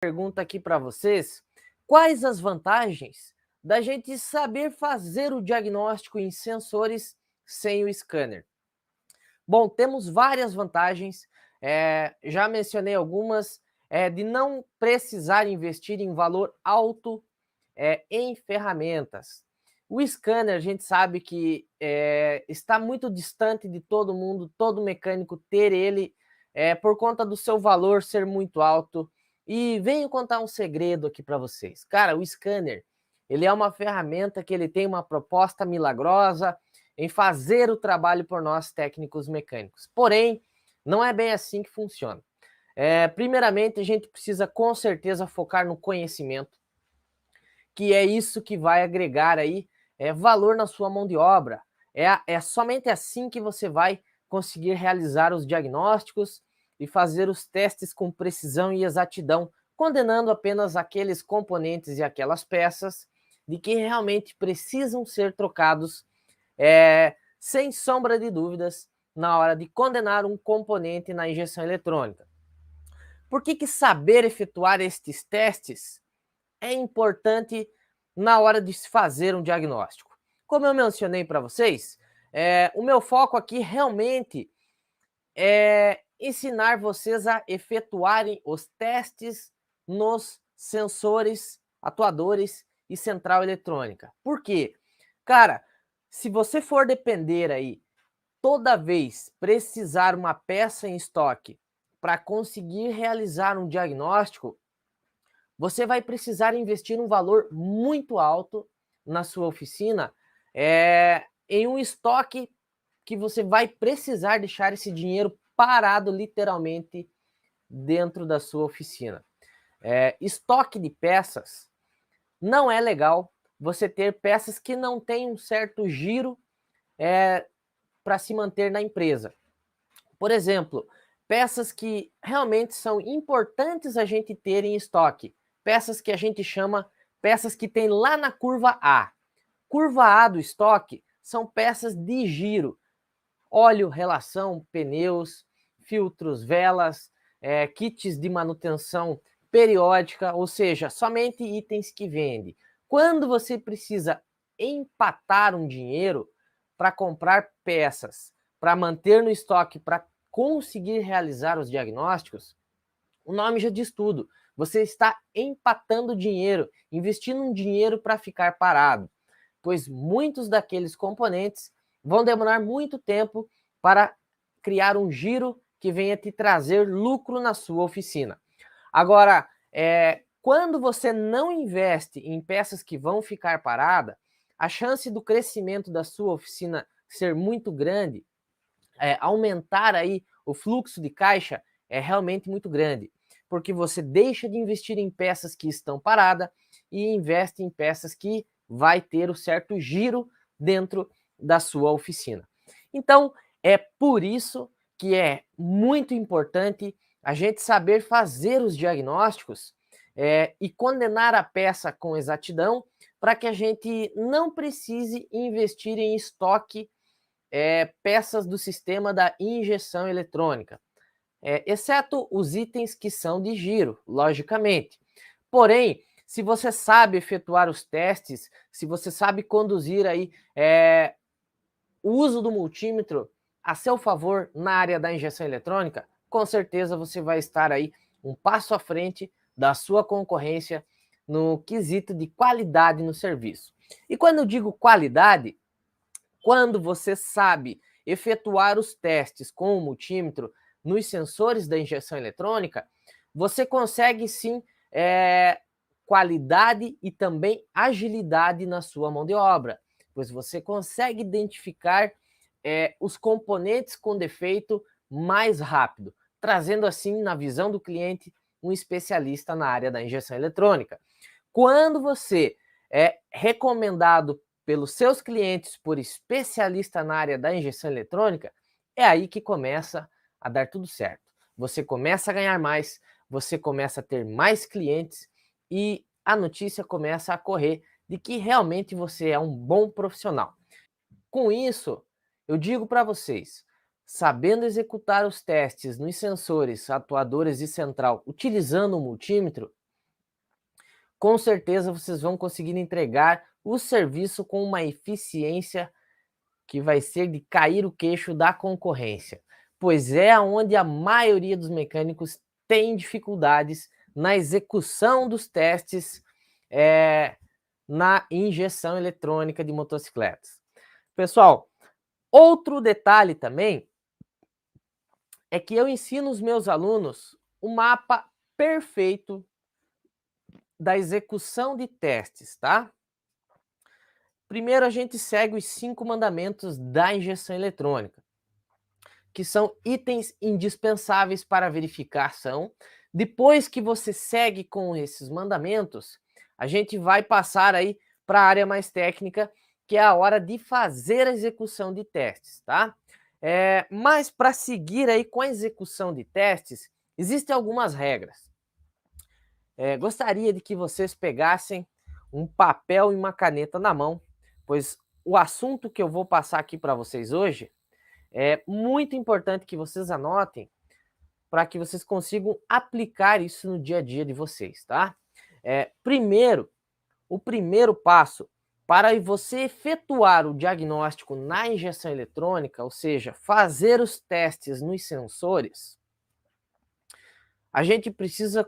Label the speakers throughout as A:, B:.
A: Pergunta aqui para vocês: quais as vantagens da gente saber fazer o diagnóstico em sensores sem o scanner? Bom, temos várias vantagens, já mencionei algumas, de não precisar investir em valor alto em ferramentas. O scanner, a gente sabe que está muito distante de todo mundo, todo mecânico ter ele, por conta do seu valor ser muito alto. E venho contar um segredo aqui para vocês. Cara, o scanner, ele é uma ferramenta que ele tem uma proposta milagrosa em fazer o trabalho por nós técnicos mecânicos. Porém, não é bem assim que funciona. Primeiramente, a gente precisa com certeza focar no conhecimento, que é isso que vai agregar aí valor na sua mão de obra. É somente assim que você vai conseguir realizar os diagnósticos e fazer os testes com precisão e exatidão, condenando apenas aqueles componentes e aquelas peças de que realmente precisam ser trocados, sem sombra de dúvidas, na hora de condenar um componente na injeção eletrônica. Por que saber efetuar estes testes é importante na hora de se fazer um diagnóstico? Como eu mencionei para vocês, o meu foco aqui realmente é ensinar vocês a efetuarem os testes nos sensores, atuadores e central eletrônica. Por quê? Cara, se você for depender aí, toda vez precisar uma peça em estoque para conseguir realizar um diagnóstico, você vai precisar investir um valor muito alto na sua oficina, em um estoque que você vai precisar deixar esse dinheiro parado literalmente dentro da sua oficina. Estoque de peças não é legal você ter peças que não têm um certo giro para se manter na empresa. Por exemplo, peças que realmente são importantes a gente ter em estoque, peças que a gente chama peças que tem lá na curva A. Curva A do estoque são peças de giro, óleo, relação, pneus, filtros, velas, kits de manutenção periódica, ou seja, somente itens que vende. Quando você precisa empatar um dinheiro para comprar peças, para manter no estoque, para conseguir realizar os diagnósticos, o nome já diz tudo. Você está empatando dinheiro, investindo um dinheiro para ficar parado, pois muitos daqueles componentes vão demorar muito tempo para criar um giro que venha te trazer lucro na sua oficina. Agora, quando você não investe em peças que vão ficar paradas, a chance do crescimento da sua oficina ser muito grande, aumentar aí o fluxo de caixa é realmente muito grande, porque você deixa de investir em peças que estão paradas e investe em peças que vai ter o certo giro dentro da sua oficina. Então, é por isso que é muito importante a gente saber fazer os diagnósticos e condenar a peça com exatidão para que a gente não precise investir em estoque peças do sistema da injeção eletrônica, exceto os itens que são de giro, logicamente. Porém, se você sabe efetuar os testes, se você sabe conduzir aí o uso do multímetro a seu favor na área da injeção eletrônica, com certeza você vai estar aí um passo à frente da sua concorrência no quesito de qualidade no serviço. E quando eu digo qualidade, quando você sabe efetuar os testes com o multímetro nos sensores da injeção eletrônica, você consegue sim qualidade e também agilidade na sua mão de obra, pois você consegue identificar os componentes com defeito mais rápido, trazendo assim, na visão do cliente, um especialista na área da injeção eletrônica. Quando você é recomendado pelos seus clientes por especialista na área da injeção eletrônica, é aí que começa a dar tudo certo. Você começa a ganhar mais, você começa a ter mais clientes e a notícia começa a correr de que realmente você é um bom profissional. Com isso, eu digo para vocês, sabendo executar os testes nos sensores, atuadores e central, utilizando o multímetro, com certeza vocês vão conseguir entregar o serviço com uma eficiência que vai ser de cair o queixo da concorrência, pois é onde a maioria dos mecânicos tem dificuldades na execução dos testes na injeção eletrônica de motocicletas. Pessoal, outro detalhe também é que eu ensino os meus alunos o mapa perfeito da execução de testes, tá? Primeiro a gente segue os 5 mandamentos da injeção eletrônica, que são itens indispensáveis para a verificação. Depois que você segue com esses mandamentos, a gente vai passar aí para a área mais técnica, que é a hora de fazer a execução de testes, tá? Mas para seguir aí com a execução de testes, existem algumas regras. Gostaria de que vocês pegassem um papel e uma caneta na mão, pois o assunto que eu vou passar aqui para vocês hoje é muito importante que vocês anotem para que vocês consigam aplicar isso no dia a dia de vocês, tá? Primeiro, o primeiro passo para você efetuar o diagnóstico na injeção eletrônica, ou seja, fazer os testes nos sensores, a gente precisa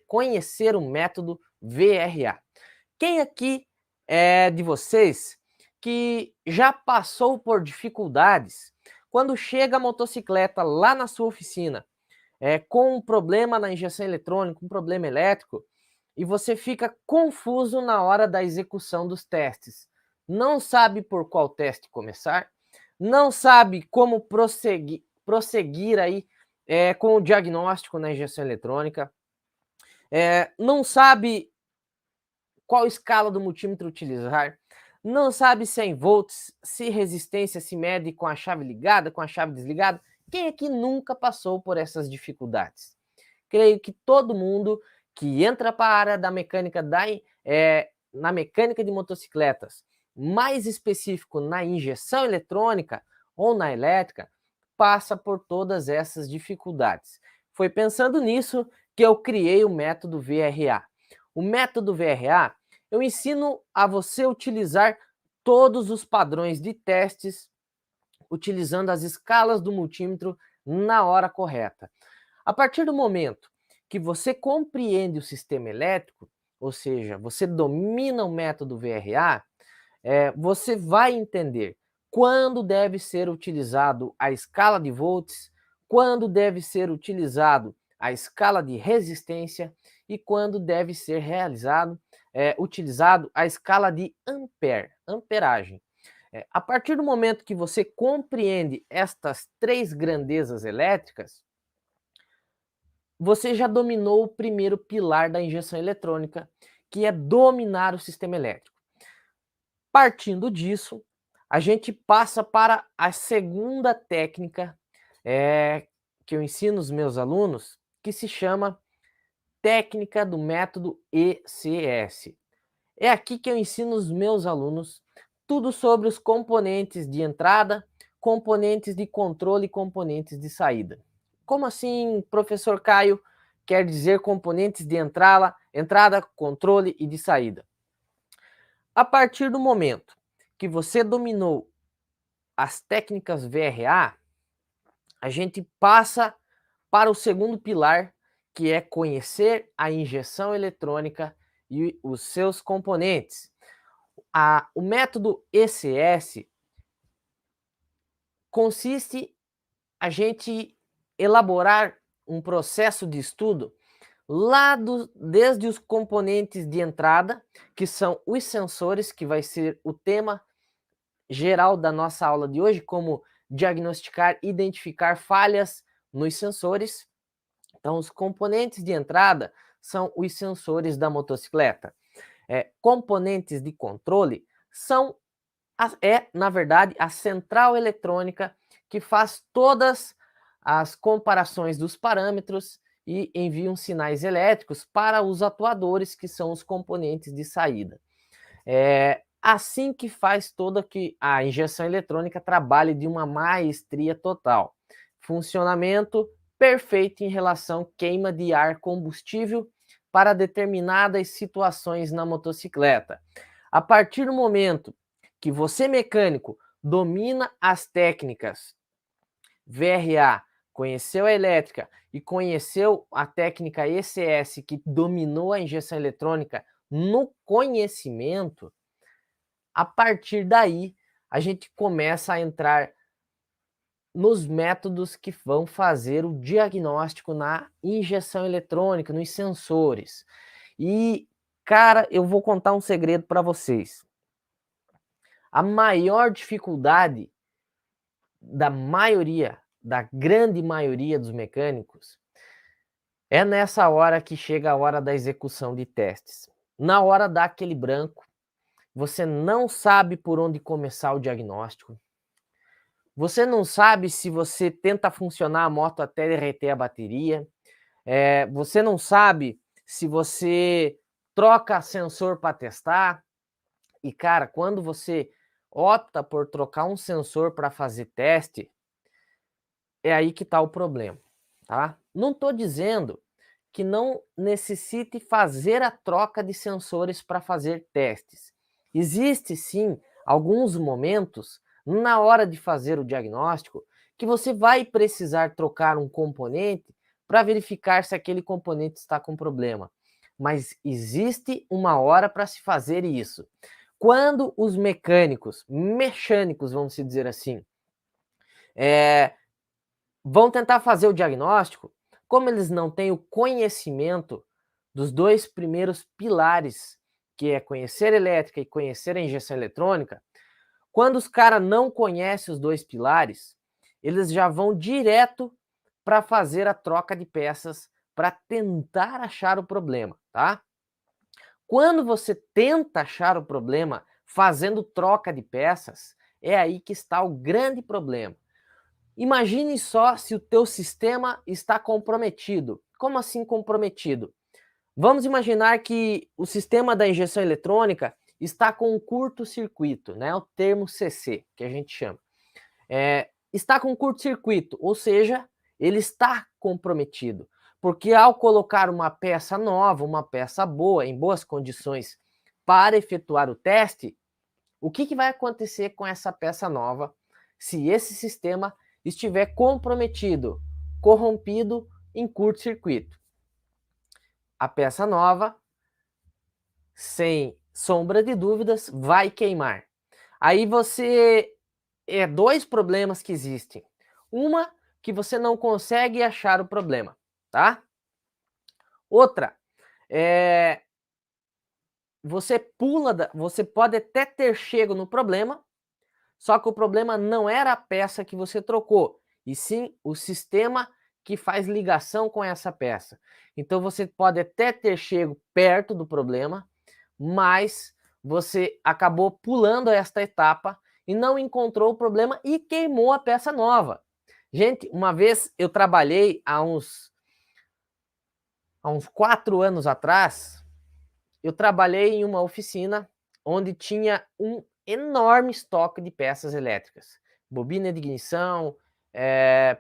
A: conhecer o método VRA. Quem aqui é de vocês que já passou por dificuldades quando chega a motocicleta lá na sua oficina com um problema na injeção eletrônica, um problema elétrico, e você fica confuso na hora da execução dos testes? Não sabe por qual teste começar, não sabe como prosseguir aí com o diagnóstico na injeção eletrônica, não sabe qual escala do multímetro utilizar, não sabe se é em volts, se resistência se mede com a chave ligada, com a chave desligada. Quem aqui nunca passou por essas dificuldades? Creio que todo mundo que entra para a área da mecânica, na mecânica de motocicletas, mais específico na injeção eletrônica ou na elétrica, passa por todas essas dificuldades. Foi pensando nisso que eu criei o método VRA. O método VRA, eu ensino a você utilizar todos os padrões de testes, utilizando as escalas do multímetro na hora correta. A partir do momento que você compreende o sistema elétrico, ou seja, você domina o método VRA, você vai entender quando deve ser utilizado a escala de volts, quando deve ser utilizado a escala de resistência e quando deve ser utilizado a escala de amperagem. A partir do momento que você compreende estas 3 grandezas elétricas, você já dominou o primeiro pilar da injeção eletrônica, que é dominar o sistema elétrico. Partindo disso, a gente passa para a segunda técnica que eu ensino os meus alunos, que se chama técnica do método ECS. É aqui que eu ensino os meus alunos tudo sobre os componentes de entrada, componentes de controle e componentes de saída. Como assim, professor Caio, quer dizer componentes de entrada, controle e de saída? A partir do momento que você dominou as técnicas VRA, a gente passa para o segundo pilar, que é conhecer a injeção eletrônica e os seus componentes. O método ECS consiste a gente elaborar um processo de estudo desde os componentes de entrada, que são os sensores, que vai ser o tema geral da nossa aula de hoje, como diagnosticar e identificar falhas nos sensores. Então, os componentes de entrada são os sensores da motocicleta. Componentes de controle na verdade, a central eletrônica que faz todas as comparações dos parâmetros e enviam sinais elétricos para os atuadores, que são os componentes de saída. Assim que faz toda que a injeção eletrônica trabalhe de uma maestria total. Funcionamento perfeito em relação queima de ar combustível para determinadas situações na motocicleta. A partir do momento que você, mecânico, domina as técnicas VRA, conheceu a elétrica e conheceu a técnica ECS, que dominou a injeção eletrônica no conhecimento, a partir daí a gente começa a entrar nos métodos que vão fazer o diagnóstico na injeção eletrônica, nos sensores. E, cara, eu vou contar um segredo para vocês. A maior dificuldade da grande maioria dos mecânicos, é nessa hora que chega a hora da execução de testes. Na hora dá aquele branco, você não sabe por onde começar o diagnóstico, você não sabe se você tenta funcionar a moto até derreter a bateria, você não sabe se você troca sensor para testar. E, cara, quando você opta por trocar um sensor para fazer teste, é aí que está o problema, tá? Não estou dizendo que não necessite fazer a troca de sensores para fazer testes. Existe sim alguns momentos na hora de fazer o diagnóstico que você vai precisar trocar um componente para verificar se aquele componente está com problema. Mas existe uma hora para se fazer isso. Quando os mecânicos, vamos dizer assim, vão tentar fazer o diagnóstico, como eles não têm o conhecimento dos dois primeiros pilares, que é conhecer elétrica e conhecer a injeção eletrônica, quando os caras não conhecem os dois pilares, eles já vão direto para fazer a troca de peças para tentar achar o problema, tá? Quando você tenta achar o problema fazendo troca de peças, é aí que está o grande problema. Imagine só se o teu sistema está comprometido. Como assim comprometido? Vamos imaginar que o sistema da injeção eletrônica está com um curto-circuito, né? O termo CC, que a gente chama. Está com um curto-circuito, ou seja, ele está comprometido. Porque ao colocar uma peça nova, uma peça boa, em boas condições, para efetuar o teste, o que vai acontecer com essa peça nova se esse sistema estiver comprometido, corrompido em curto-circuito? A peça nova, sem sombra de dúvidas, vai queimar. Aí dois problemas que existem. Uma, que você não consegue achar o problema, tá? Outra, você pode até ter chego no problema, só que o problema não era a peça que você trocou, e sim o sistema que faz ligação com essa peça. Então você pode até ter chego perto do problema, mas você acabou pulando esta etapa e não encontrou o problema e queimou a peça nova. Gente, uma vez eu trabalhei há uns 4 anos atrás, eu trabalhei em uma oficina onde tinha um enorme estoque de peças elétricas. Bobina de ignição,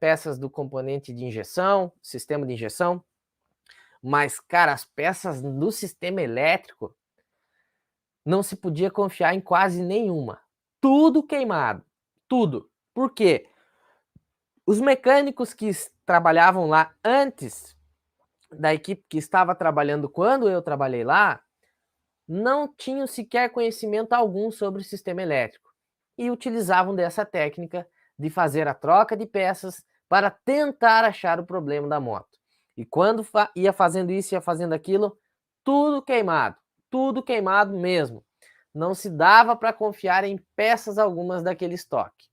A: peças do componente de injeção, sistema de injeção. Mas, cara, as peças do sistema elétrico não se podia confiar em quase nenhuma. Tudo queimado, tudo. Por quê? Os mecânicos que trabalhavam lá antes da equipe que estava trabalhando quando eu trabalhei lá, não tinham sequer conhecimento algum sobre o sistema elétrico e utilizavam dessa técnica de fazer a troca de peças para tentar achar o problema da moto. E quando ia fazendo isso, ia fazendo aquilo, tudo queimado mesmo. Não se dava para confiar em peças algumas daquele estoque.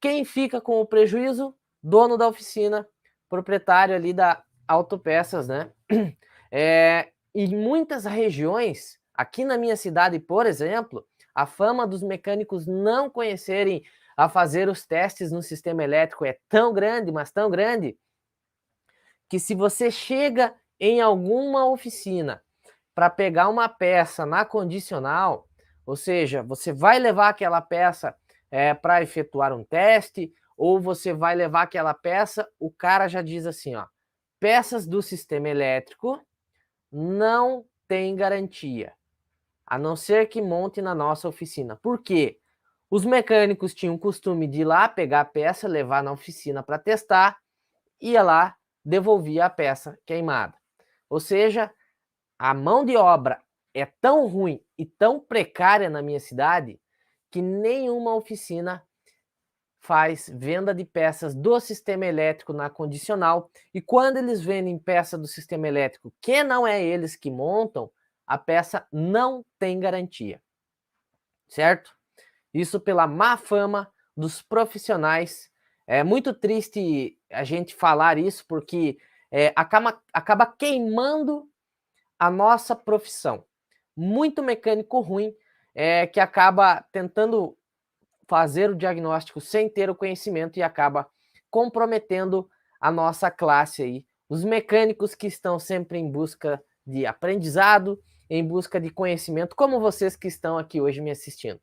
A: Quem fica com o prejuízo? Dono da oficina, proprietário ali da Autopeças, né? Em muitas regiões, aqui na minha cidade, por exemplo, a fama dos mecânicos não conhecerem a fazer os testes no sistema elétrico é tão grande, mas tão grande, que se você chega em alguma oficina para pegar uma peça na condicional, ou seja, você vai levar aquela peça para efetuar um teste, ou você vai levar aquela peça, o cara já diz assim, ó, peças do sistema elétrico não tem garantia, a não ser que monte na nossa oficina. Por quê? Os mecânicos tinham o costume de ir lá, pegar a peça, levar na oficina para testar, ia lá, devolvia a peça queimada. Ou seja, a mão de obra é tão ruim e tão precária na minha cidade que nenhuma oficina faz venda de peças do sistema elétrico na condicional, e quando eles vendem peça do sistema elétrico que não é eles que montam, a peça não tem garantia, certo? Isso pela má fama dos profissionais. É muito triste a gente falar isso, porque acaba queimando a nossa profissão. Muito mecânico ruim que acaba tentando fazer o diagnóstico sem ter o conhecimento e acaba comprometendo a nossa classe aí. Os mecânicos que estão sempre em busca de aprendizado, em busca de conhecimento, como vocês que estão aqui hoje me assistindo.